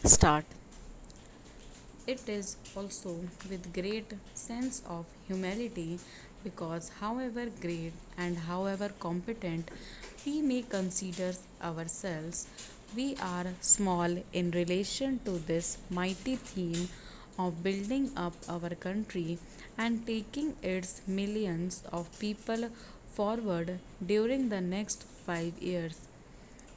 start. It is also with great sense of humility because, however great and however competent we may consider ourselves, we are small in relation to this mighty theme of building up our country and taking its millions of people forward during the next 5 years.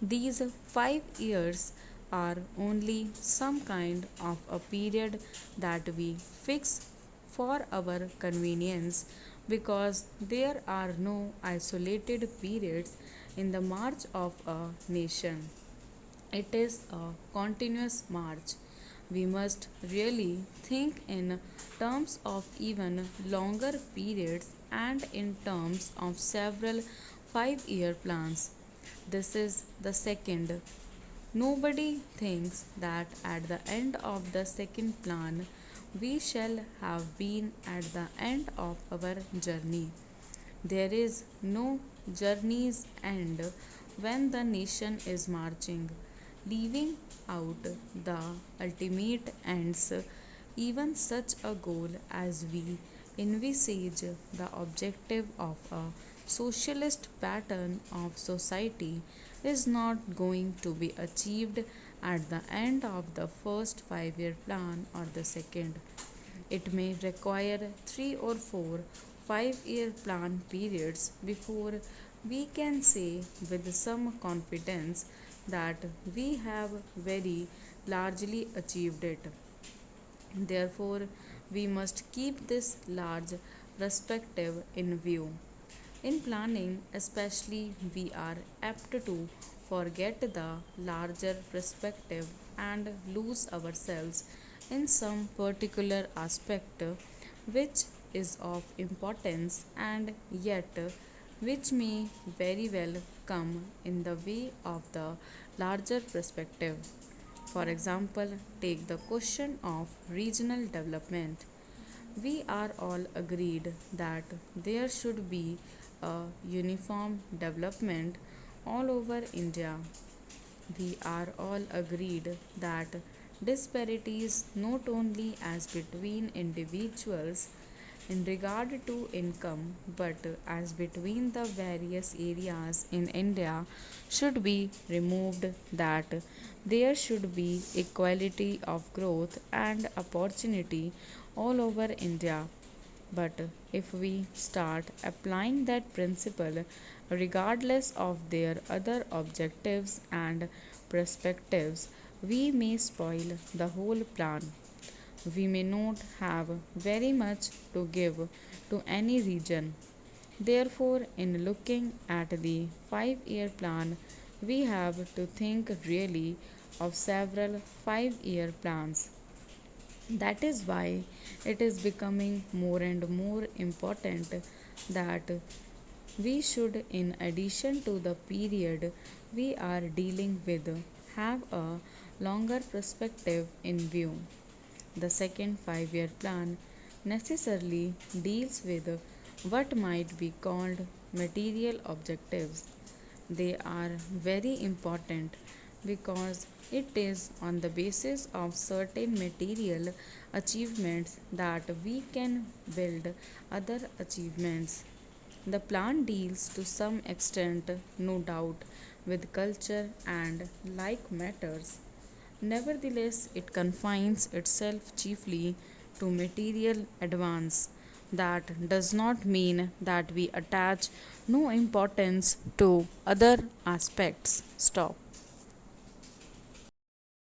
These 5 years are only some kind of a period that we fix for our convenience because there are no isolated periods in the march of a nation. It is a continuous march. We must really think in terms of even longer periods and in terms of several 5 year plans. This is the second. Nobody thinks that at the end of the second plan we shall have been at the end of our journey. There is no journey's end when the nation is marching, leaving out the ultimate ends. Even such a goal as we envisage the objective of a socialist pattern of society is not going to be achieved at the end of the first 5 year plan or the second. It may require 3 or 4 5 year plan periods before we can say with some confidence that we have very largely achieved it. Therefore, we must keep this large perspective in view. In planning, especially, we are apt to forget the larger perspective and lose ourselves in some particular aspect which is of importance and yet which may very well come in the way of the larger perspective. For example, take the question of regional development. We are all agreed that there should be a uniform development all over India. We are all agreed that disparities not only as between individuals in regard to income but as between the various areas in India should be removed, that there should be equality of growth and opportunity all over India. But if we start applying that principle regardless of their other objectives and perspectives, we may spoil the whole plan. We may not have very much to give to any region. Therefore, in looking at the 5 year plan, we have to think really of several 5 year plans. That is why it is becoming more and more important that we should, in addition to the period we are dealing with, have a longer perspective in view. The second 5 year plan necessarily deals with what might be called material objectives. They are very important because it is on the basis of certain material achievements that we can build other achievements. The plan deals to some extent, no doubt, with culture and like matters. Nevertheless, it confines itself chiefly to material advance. That does not mean that we attach no importance to other aspects. Stop.